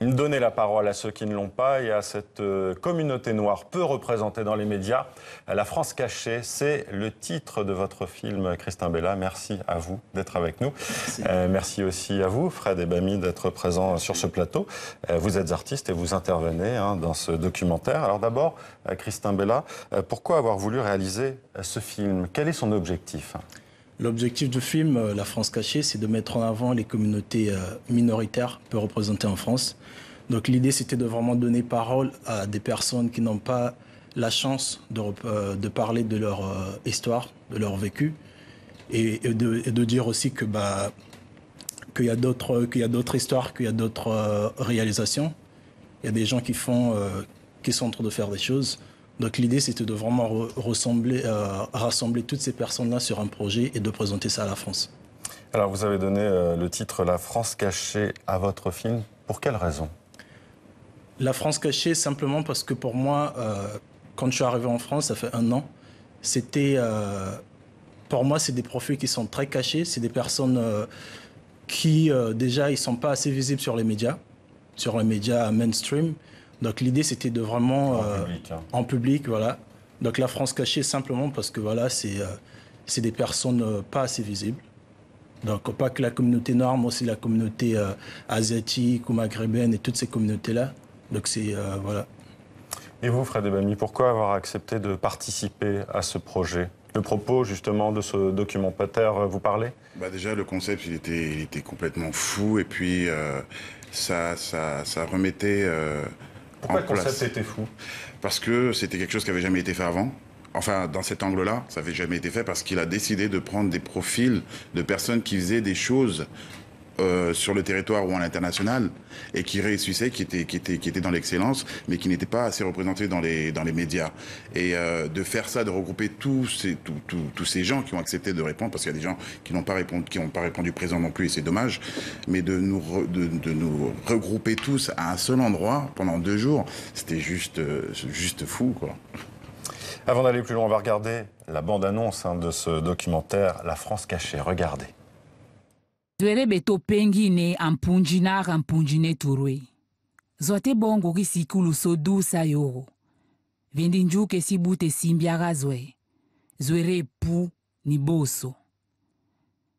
Donner la parole à ceux qui ne l'ont pas et à cette communauté noire peu représentée dans les médias. La France cachée, c'est le titre de votre film, Christin Bella. Merci à vous d'être avec nous. Merci aussi à vous, Fred Ebami, d'être présent sur ce plateau. Vous êtes artiste et vous intervenez dans ce documentaire. Alors d'abord, Christin Bella, pourquoi avoir voulu réaliser ce film? Quel est son objectif? L'objectif du film, La France cachée, c'est de mettre en avant les communautés minoritaires peu représentées en France. Donc l'idée, c'était de vraiment donner parole à des personnes qui n'ont pas la chance de parler de leur histoire, de leur vécu, et de dire aussi que qu'il y a d'autres histoires, qu'il y a d'autres réalisations. Il y a des gens qui sont en train de faire des choses. Donc l'idée, c'était de vraiment rassembler toutes ces personnes-là sur un projet et de présenter ça à la France. Alors vous avez donné le titre La France cachée à votre film. Pour quelle raison? La France cachée, simplement parce que pour moi, quand je suis arrivé en France, ça fait 1 an, pour moi, c'est des profils qui sont très cachés. C'est des personnes qui, déjà, ils ne sont pas assez visibles sur les médias mainstream. Donc l'idée, c'était de vraiment... En public, voilà. Donc la France cachée, simplement parce que voilà, c'est des personnes pas assez visibles. Donc pas que la communauté noire, mais aussi la communauté asiatique ou maghrébine et toutes ces communautés-là. Donc c'est... voilà. Et vous, Fred Ebami, pourquoi avoir accepté de participer à ce projet? Le propos, justement, de ce documentaire vous parlait? Déjà, le concept, il était complètement fou. Et puis, ça remettait... Pourquoi le concept était fou? Parce que c'était quelque chose qui n'avait jamais été fait avant. Enfin, dans cet angle-là, ça n'avait jamais été fait parce qu'il a décidé de prendre des profils de personnes qui faisaient des choses sur le territoire ou à l'international et qui réussissaient, qui étaient dans l'excellence, mais qui n'étaient pas assez représentés dans les médias. Et de faire ça, de regrouper tous ces gens qui ont accepté de répondre, parce qu'il y a des gens qui n'ont pas répondu présent non plus, et c'est dommage, mais de nous regrouper tous à un seul endroit pendant 2 jours, c'était juste fou, quoi. Avant d'aller plus loin, on va regarder la bande-annonce de ce documentaire, La France cachée. Regardez. Zwere beto pengine ampunjinara ampunjine turwe. Zote bongo kisikulu so dusa yoro. Vendi njuke sibute simbiaga zwe. Zwere pu ni boso.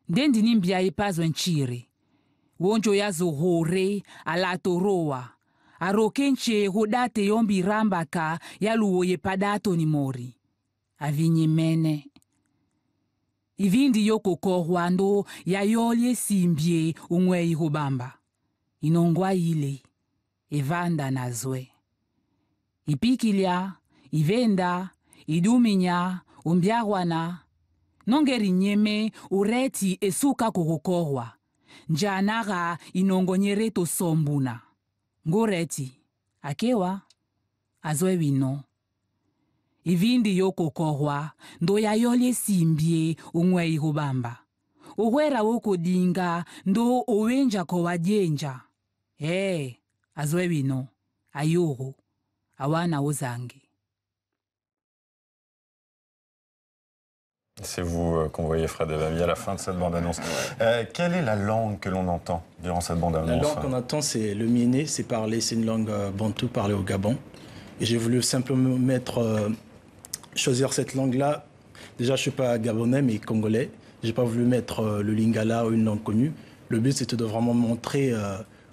Ndendi nimbia ipazwe nchire. Wonjo ya zohore alatoroa. Arokenche hodate yombi rambaka yaluwo ye padato ni mori. Avinyi mene. Ivindi yoko korwando ya yolye simbie umwe ihubamba. Inongwa ile, evanda nazwe. Ipikilia, ivenda, iduminya, umbiarwana. Nongeri nyeme ureti esuka kukukorwa. Njanaga inongonyereto sombuna. Ngoreti, akewa, azwe wino. Ivindi yoko korwa, ndo ya yole simbie umwe ihubamba. Uwera woko dinga, ndo owenja kwa jenja. Azwe wino, ayoro, awana ozange. C'est vous qu'on voyait, Fred Ebami, à la fin de cette bande-annonce. Quelle est la langue que l'on entend durant cette bande-annonce? La langue qu'on entend, c'est le miné, c'est une langue bantou parlée au Gabon. Et j'ai voulu simplement choisir cette langue-là. Déjà, je ne suis pas gabonais, mais congolais. Je n'ai pas voulu mettre le lingala ou une langue connue. Le but, c'était de vraiment montrer,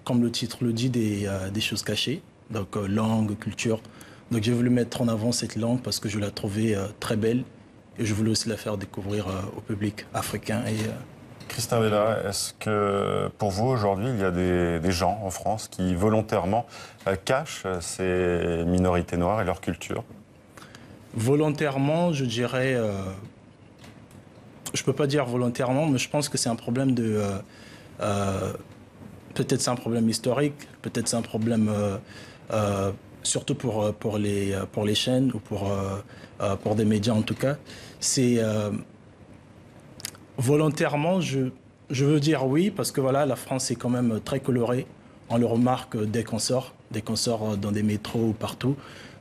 comme le titre le dit, des choses cachées. Donc, langue, culture. Donc, j'ai voulu mettre en avant cette langue parce que je la trouvais très belle. Et je voulais aussi la faire découvrir au public africain. Christin Bella, est-ce que pour vous, aujourd'hui, il y a des gens en France qui volontairement cachent ces minorités noires et leur culture? Volontairement, je dirais... je ne peux pas dire volontairement, mais je pense que c'est un problème de... peut-être c'est un problème historique, peut-être c'est un problème... surtout pour les chaînes ou pour des médias en tout cas. C'est... volontairement, je veux dire oui, parce que voilà, la France est quand même très colorée. On le remarque dès qu'on sort dans des métros ou partout.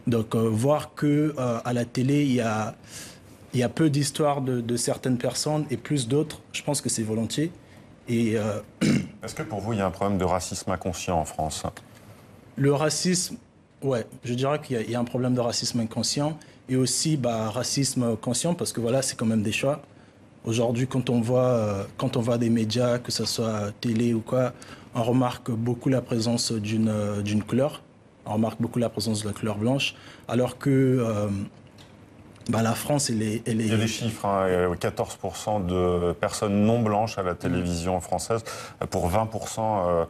Donc voir qu'à la télé, il y a peu d'histoires de certaines personnes et plus d'autres, je pense que c'est volontiers. Est-ce que pour vous, il y a un problème de racisme inconscient en France? Le racisme, ouais, je dirais qu'il y a un problème de racisme inconscient et aussi racisme conscient parce que voilà, c'est quand même des choix. Aujourd'hui, quand on voit des médias, que ce soit télé ou quoi, on remarque beaucoup la présence d'une couleur. On remarque beaucoup la présence de la couleur blanche, alors que la France, elle est... Il y a les chiffres, hein, 14% de personnes non blanches à la télévision française pour 20%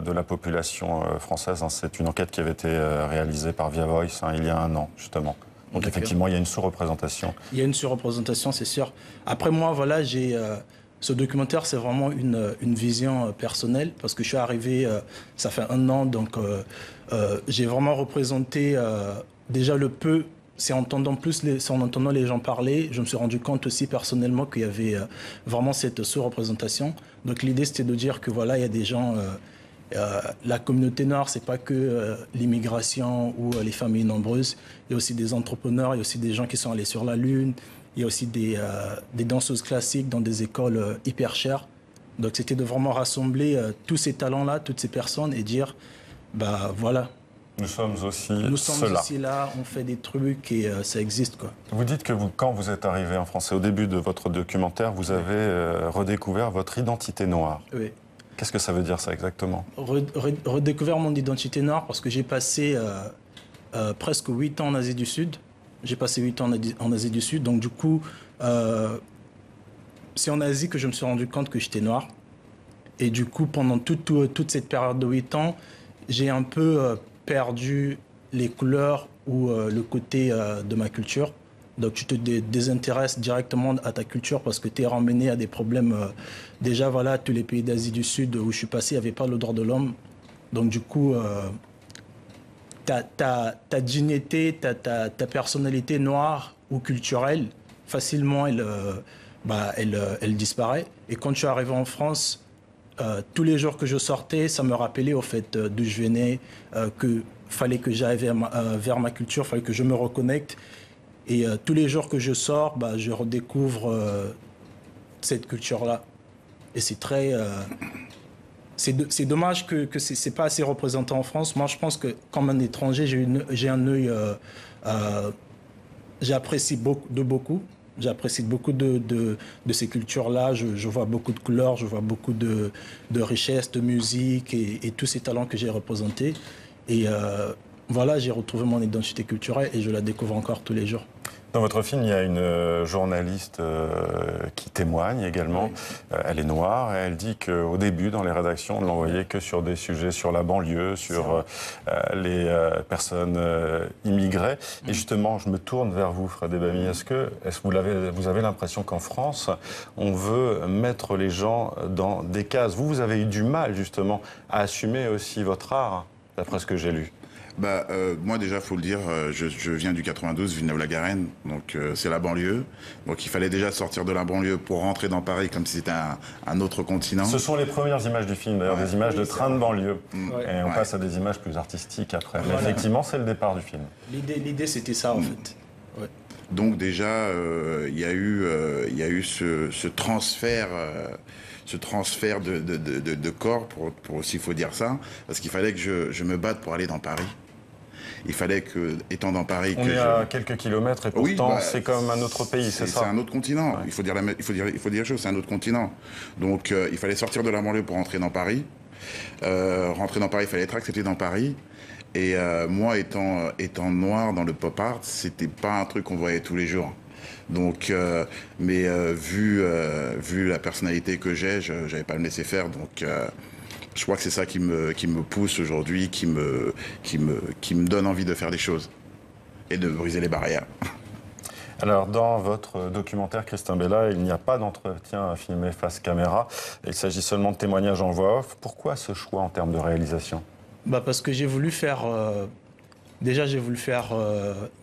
de la population française. Hein. C'est une enquête qui avait été réalisée par Via Voice il y a un an, justement. Donc effectivement, il y a une sous-représentation. Il y a une sous-représentation, c'est sûr. Après moi, voilà, ce documentaire, c'est vraiment une vision personnelle parce que je suis arrivé, ça fait un an, donc j'ai vraiment représenté déjà le peu. C'est en entendant les gens parler, je me suis rendu compte aussi personnellement qu'il y avait vraiment cette sous-représentation. Donc l'idée, c'était de dire que voilà, il y a des gens... la communauté noire, c'est pas que l'immigration ou les familles nombreuses. Il y a aussi des entrepreneurs, il y a aussi des gens qui sont allés sur la Lune. Il y a aussi des danseuses classiques dans des écoles hyper chères. Donc c'était de vraiment rassembler tous ces talents-là, toutes ces personnes et dire, voilà. Nous sommes aussi là, on fait des trucs et ça existe, quoi. Vous dites que quand vous êtes arrivé en France, au début de votre documentaire, vous avez redécouvert votre identité noire. Oui. Qu'est-ce que ça veut dire, ça, exactement? Redécouvert mon identité noire parce que j'ai passé presque 8 ans en Asie du Sud. J'ai passé 8 ans en Asie du Sud. Donc, du coup, c'est en Asie que je me suis rendu compte que j'étais noir. Et du coup, pendant toute cette période de 8 ans, j'ai un peu perdu les couleurs ou le côté de ma culture. Donc tu te désintéresses directement à ta culture parce que tu es ramené à des problèmes. Déjà, voilà, tous les pays d'Asie du Sud où je suis passé, il n'y avait pas le droit de l'homme. Donc du coup, ta dignité, ta personnalité noire ou culturelle, facilement, elle disparaît. Et quand je suis arrivé en France, tous les jours que je sortais, ça me rappelait au fait d'où je venais, que fallait que j'aille vers ma culture, fallait que je me reconnecte. Et tous les jours que je sors, je redécouvre cette culture-là. Et c'est très... c'est dommage que ce n'est pas assez représenté en France. Moi, je pense que comme un étranger, j'ai un œil... j'apprécie beaucoup. J'apprécie beaucoup de ces cultures-là. Je vois beaucoup de couleurs, je vois beaucoup de richesses, de musique et tous ces talents que j'ai représentés. Et voilà, j'ai retrouvé mon identité culturelle et je la découvre encore tous les jours. Dans votre film, il y a une journaliste qui témoigne également. Oui. Elle est noire et elle dit qu'au début, dans les rédactions, on ne l'envoyait que sur des sujets sur la banlieue, sur les personnes immigrées. Et justement, je me tourne vers vous, Fred Ebamy. Est-ce que vous avez l'impression qu'en France, on veut mettre les gens dans des cases? Vous avez eu du mal, justement, à assumer aussi votre art, d'après ce que j'ai lu. Moi déjà, faut le dire, je viens du 92, Villeneuve-la-Garenne, donc c'est la banlieue. Donc il fallait déjà sortir de la banlieue pour rentrer dans Paris comme si c'était un autre continent. Ce sont les premières images du film, d'ailleurs, des images de train de banlieue. Et on passe à des images plus artistiques après. Mais effectivement, c'est le départ du film. L'idée c'était ça, en fait. Ouais. Donc déjà, il y a eu ce transfert... ce transfert de corps, pour aussi, il faut dire ça, parce qu'il fallait que je me batte pour aller dans Paris. Il fallait que, étant dans Paris... On est à quelques kilomètres et pourtant c'est comme un autre pays, c'est ça? C'est un autre continent, ouais. Il faut dire les choses, c'est un autre continent. Donc il fallait sortir de la banlieue pour rentrer dans Paris. Rentrer dans Paris, il fallait être accepté dans Paris. Et moi, étant noir dans le pop art, c'était pas un truc qu'on voyait tous les jours. Donc, vu la personnalité que j'ai, j'avais pas à me laisser faire. Donc, je crois que c'est ça qui me pousse aujourd'hui, qui me donne envie de faire des choses et de briser les barrières. Alors, dans votre documentaire, Christin Bella, il n'y a pas d'entretien filmé face caméra. Il s'agit seulement de témoignages en voix off. Pourquoi ce choix en termes de réalisation? Parce que j'ai voulu faire... Déjà, j'ai voulu faire,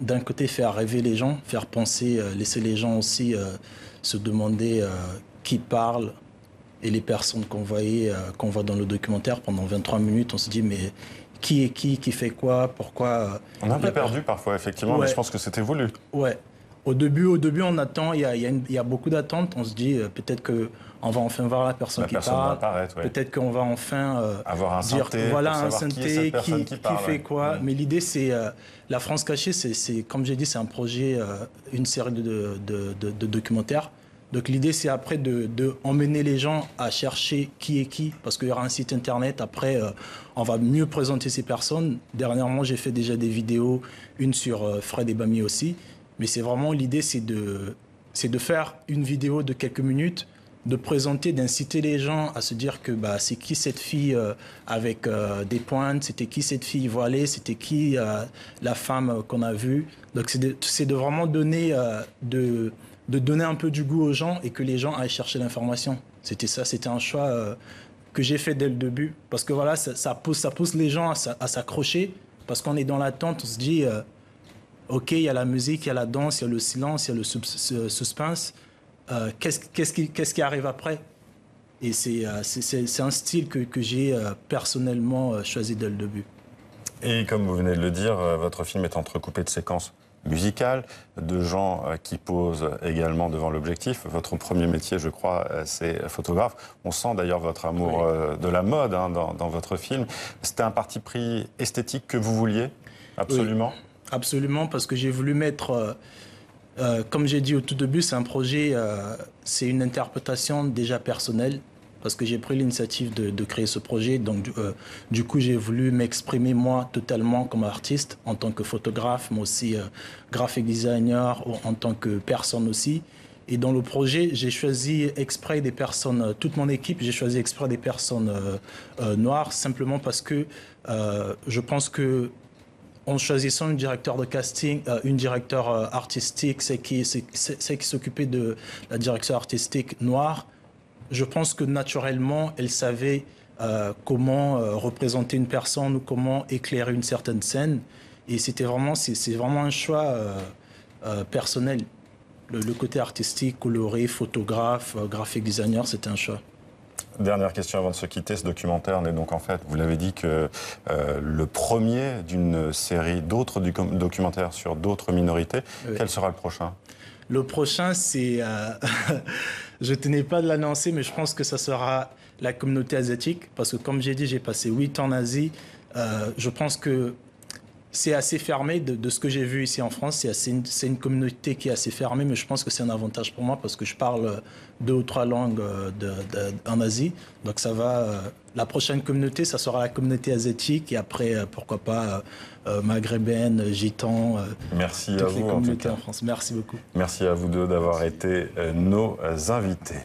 d'un côté, faire rêver les gens, faire penser, laisser les gens aussi se demander qui parle. Et les personnes qu'on voit dans le documentaire pendant 23 minutes, on se dit, mais qui est qui fait quoi, pourquoi... On a un peu perdu parfois, effectivement, mais je pense que c'était voulu. Ouais. Au début, on attend, il y a beaucoup d'attentes. On se dit peut-être qu'on va enfin voir la personne qui parle. Ouais. Peut-être qu'on va enfin avoir un dire synthé, voilà un synthé qui fait quoi. Mais l'idée, c'est La France cachée, c'est comme j'ai dit, c'est un projet, une série de documentaires. Donc l'idée, c'est après de emmener les gens à chercher qui est qui, parce qu'il y aura un site internet. Après, on va mieux présenter ces personnes. Dernièrement, j'ai fait déjà des vidéos, une sur Fred et Bami aussi. Mais c'est vraiment l'idée, c'est de faire une vidéo de quelques minutes, de présenter, d'inciter les gens à se dire que c'est qui cette fille avec des pointes, c'était qui cette fille voilée, c'était qui la femme qu'on a vue. Donc c'est de vraiment donner, de donner un peu du goût aux gens et que les gens aillent chercher l'information. C'était ça, c'était un choix que j'ai fait dès le début. Parce que voilà, ça pousse les gens à s'accrocher, parce qu'on est dans l'attente, on se dit... OK, il y a la musique, il y a la danse, il y a le silence, il y a le suspense. Qu'est-ce qui arrive après? Et c'est un style que j'ai personnellement choisi dès le début. Et comme vous venez de le dire, votre film est entrecoupé de séquences musicales, de gens qui posent également devant l'objectif. Votre premier métier, je crois, c'est photographe. On sent d'ailleurs votre amour de la mode dans votre film. C'était un parti pris esthétique que vous vouliez, absolument? Oui. Absolument, parce que j'ai voulu mettre, comme j'ai dit au tout début, c'est un projet, c'est une interprétation déjà personnelle, parce que j'ai pris l'initiative de créer ce projet. Donc, du coup, j'ai voulu m'exprimer moi totalement comme artiste, en tant que photographe, mais aussi graphic designer, en tant que personne aussi. Et dans le projet, j'ai choisi exprès des personnes, toute mon équipe, j'ai choisi exprès des personnes noires, simplement parce que je pense que en choisissant une directeur de casting, une directeur artistique, c'est qui s'occupait de la direction artistique noire, je pense que naturellement, elle savait comment représenter une personne ou comment éclairer une certaine scène. Et c'est vraiment un choix personnel. Le côté artistique, coloré, photographe, graphic designer, c'était un choix. Dernière question avant de se quitter. Ce documentaire n'est donc en fait, vous l'avez dit, que le premier d'une série d'autres documentaires sur d'autres minorités. Oui. Quel sera le prochain? Le prochain, c'est... je ne tenais pas de l'annoncer, mais je pense que ça sera la communauté asiatique. Parce que comme j'ai dit, j'ai passé 8 ans en Asie. Je pense que c'est assez fermé de ce que j'ai vu ici en France. C'est une communauté qui est assez fermée, mais je pense que c'est un avantage pour moi parce que je parle 2 ou 3 langues en Asie. Donc ça va... la prochaine communauté, ça sera la communauté asiatique et après, pourquoi pas, maghrébine, gitan. Merci à vous toutes les communautés en France. Merci beaucoup. Merci à vous deux d'avoir été nos invités.